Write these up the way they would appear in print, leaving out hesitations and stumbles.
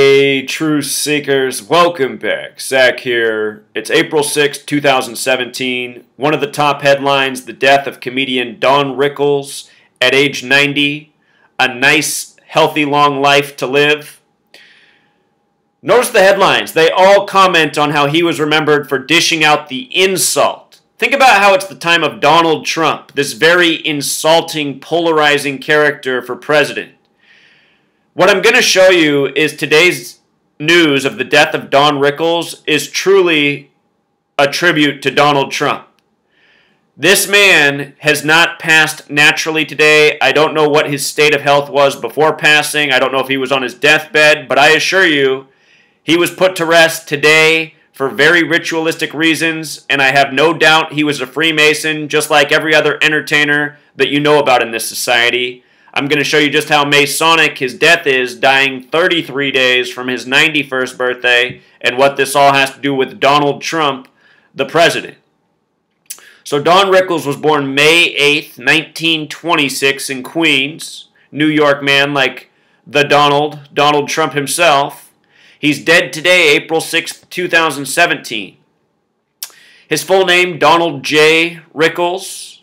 Hey, truth seekers, welcome back. Zach here. It's April 6, 2017. One of the top headlines, the death of comedian Don Rickles at age 90. A nice, healthy, long life to live. Notice the headlines. They all comment on how he was remembered for dishing out the insult. Think about how it's the time of Donald Trump, this very insulting, polarizing character for president. What I'm going to show you is today's news of the death of Don Rickles is truly a tribute to Donald Trump. This man has not passed naturally today. I don't know what his state of health was before passing. I don't know if he was on his deathbed, but I assure you, he was put to rest today for very ritualistic reasons, and I have no doubt he was a Freemason, just like every other entertainer that you know about in this society. I'm going to show you just how Masonic his death is, dying 33 days from his 91st birthday, and what this all has to do with Donald Trump, the president. So Don Rickles was born May 8th, 1926 in Queens, New York man like the Donald Trump himself. He's dead today, April 6th, 2017. His full name, Donald J. Rickles.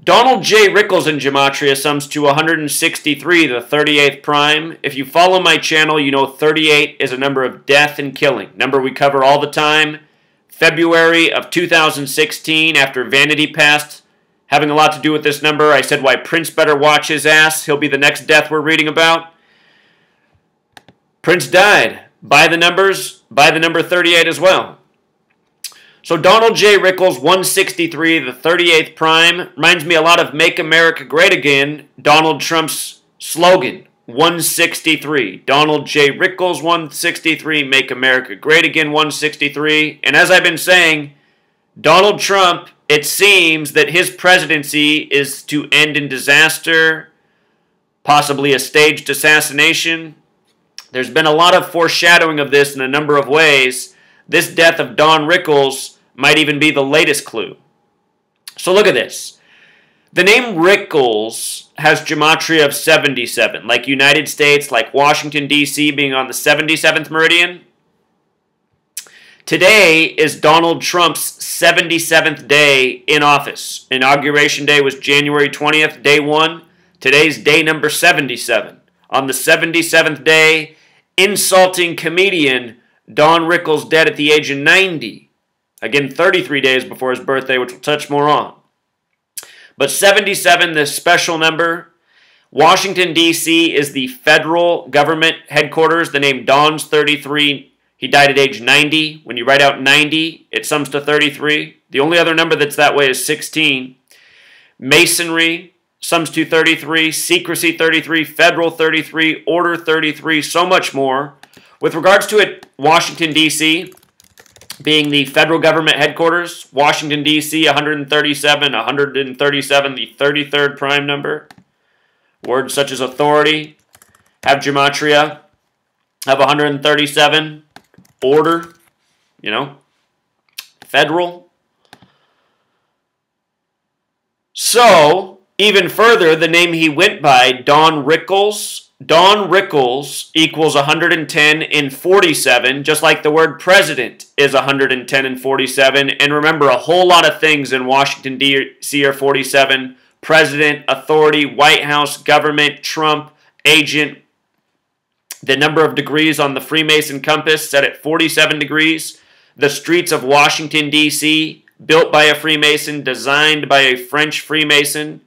Donald J. Rickles in Gematria sums to 163, the 38th prime. If you follow my channel, you know 38 is a number of death and killing. Number we cover all the time. February of 2016, after Vanity passed, having a lot to do with this number, I said why Prince better watch his ass. He'll be the next death we're reading about. Prince died. By the numbers, by the number 38 as well. So Donald J. Rickles, 163, the 38th prime, reminds me a lot of Make America Great Again, Donald Trump's slogan, 163. Donald J. Rickles, 163, Make America Great Again, 163. And as I've been saying, Donald Trump, it seems that his presidency is to end in disaster, possibly a staged assassination. There's been a lot of foreshadowing of this in a number of ways. This death of Don Rickles might even be the latest clue. So look at this. The name Rickles has gematria of 77, like United States, like Washington, D.C. being on the 77th meridian. Today is Donald Trump's 77th day in office. Inauguration day was January 20th, day 1. Today's day number 77. On the 77th day, insulting comedian Don Rickles dead at the age of 90. Again, 33 days before his birthday, which we'll touch more on. But 77, this special number. Washington, D.C. is the federal government headquarters. The name Don's 33. He died at age 90. When you write out 90, it sums to 33. The only other number that's that way is 16. Masonry sums to 33. Secrecy 33. Federal 33. Order 33. So much more. With regards to it, Washington, D.C., being the federal government headquarters, Washington, D.C., 137, the 33rd prime number. Words such as authority have gematria, have 137. Order, federal. So, even further, the name he went by, Don Rickles. Don Rickles equals 110 in 47, just like the word president is 110 in 47. And remember, a whole lot of things in Washington, D.C. are 47. President, authority, White House, government, Trump, agent. The number of degrees on the Freemason compass set at 47 degrees. The streets of Washington, D.C., built by a Freemason, designed by a French Freemason.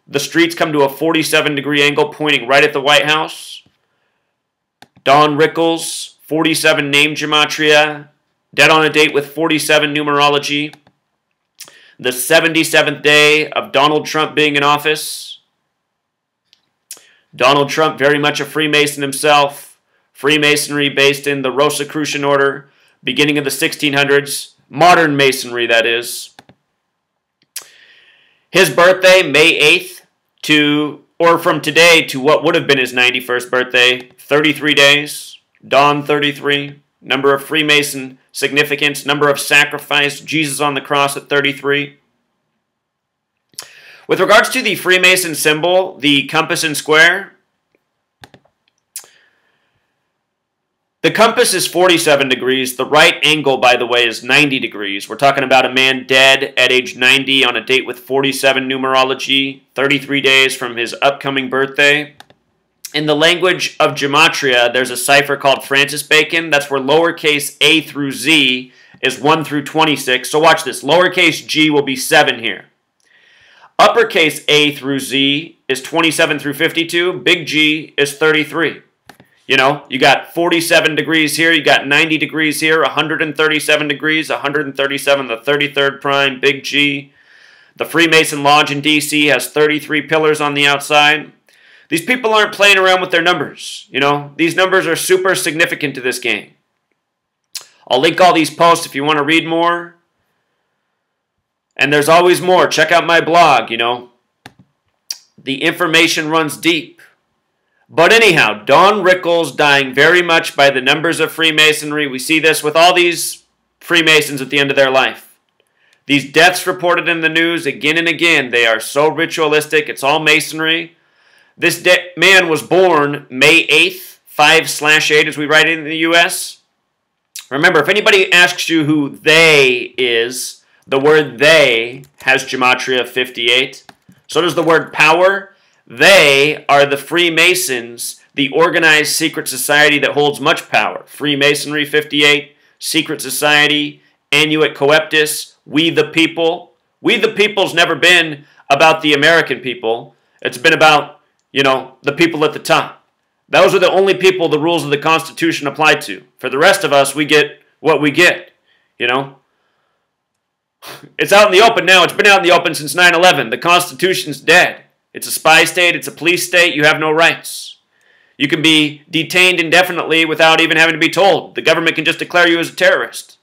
The streets come to a 47-degree angle pointing right at the White House. Don Rickles, 47 name gematria, dead on a date with 47 numerology. The 77th day of Donald Trump being in office. Donald Trump, very much a Freemason himself. Freemasonry based in the Rosicrucian order, beginning of the 1600s. Modern Masonry, that is. His birthday, May 8th, from today to what would have been his 91st birthday, 33 days. Don 33, number of Freemason significance, number of sacrifice, Jesus on the cross at 33. With regards to the Freemason symbol, the compass and square, The compass is 47 degrees. The right angle, by the way, is 90 degrees. We're talking about a man dead at age 90 on a date with 47 numerology, 33 days from his upcoming birthday. In the language of gematria, there's a cipher called Francis Bacon. That's where lowercase a through z is 1 through 26. So watch this. Lowercase g will be 7 here. Uppercase a through z is 27 through 52. Big G is 33. You know, you got 47 degrees here, you got 90 degrees here, 137 degrees, 137, the 33rd prime, big G. The Freemason Lodge in D.C. has 33 pillars on the outside. These people aren't playing around with their numbers. You know, these numbers are super significant to this game. I'll link all these posts if you want to read more. And there's always more. Check out my blog, you know. The information runs deep. But anyhow, Don Rickles dying very much by the numbers of Freemasonry. We see this with all these Freemasons at the end of their life. These deaths reported in the news again and again, they are so ritualistic. It's all Masonry. This man was born May 8th, 5/8 as we write it in the U.S. Remember, if anybody asks you who they is, the word they has gematria 58. So does the word power. They are the Freemasons, the organized secret society that holds much power. Freemasonry 58, secret society, annuit coeptus, we the people. We the people's never been about the American people. It's been about, you know, the people at the top. Those are the only people the rules of the Constitution apply to. For the rest of us, we get what we get, you know. It's out in the open now. It's been out in the open since 9/11. The Constitution's dead. It's a spy state. It's a police state. You have no rights. You can be detained indefinitely without even having to be told. The government can just declare you as a terrorist.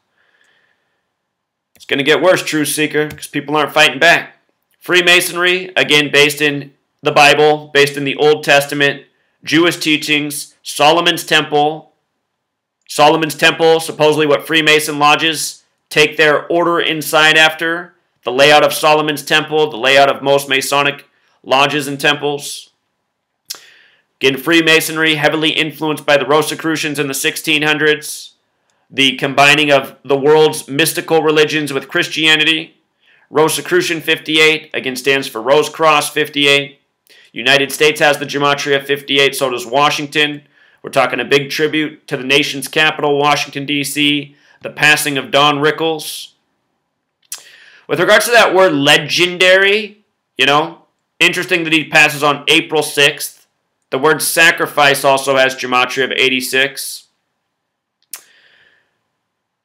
It's going to get worse, truth seeker, because people aren't fighting back. Freemasonry, again, based in the Bible, based in the Old Testament, Jewish teachings, Solomon's Temple. Solomon's Temple, supposedly what Freemason lodges take their order inside after. The layout of Solomon's Temple, the layout of most Masonic lodges and temples. Again, Freemasonry, heavily influenced by the Rosicrucians in the 1600s. The combining of the world's mystical religions with Christianity. Rosicrucian 58, again, stands for Rose Cross 58. United States has the gematria 58, so does Washington. We're talking a big tribute to the nation's capital, Washington, D.C., the passing of Don Rickles. With regards to that word legendary, you know, interesting that he passes on April 6th. The word sacrifice also has gematria of 86.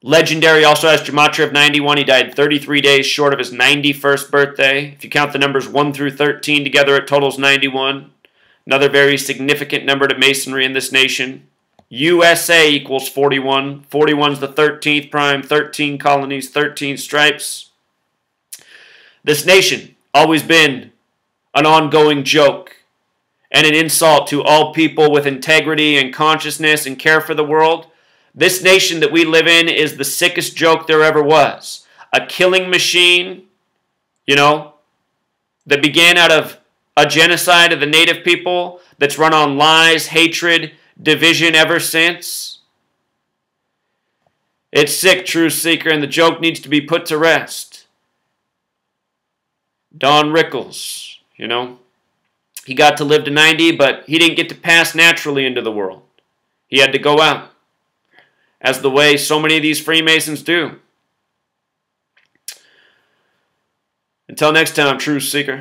Legendary also has gematria of 91. He died 33 days short of his 91st birthday. If you count the numbers 1 through 13 together, it totals 91. Another very significant number to Masonry in this nation. USA equals 41. 41 is the 13th prime, 13 colonies, 13 stripes. This nation, always been an ongoing joke and an insult to all people with integrity and consciousness and care for the world. This nation that we live in is the sickest joke there ever was. A killing machine, you know, that began out of a genocide of the native people that's run on lies, hatred, division ever since. It's sick, truth seeker, and the joke needs to be put to rest. Don Rickles, you know, he got to live to 90, but he didn't get to pass naturally into the world. He had to go out, as the way so many of these Freemasons do. Until next time, truth seeker.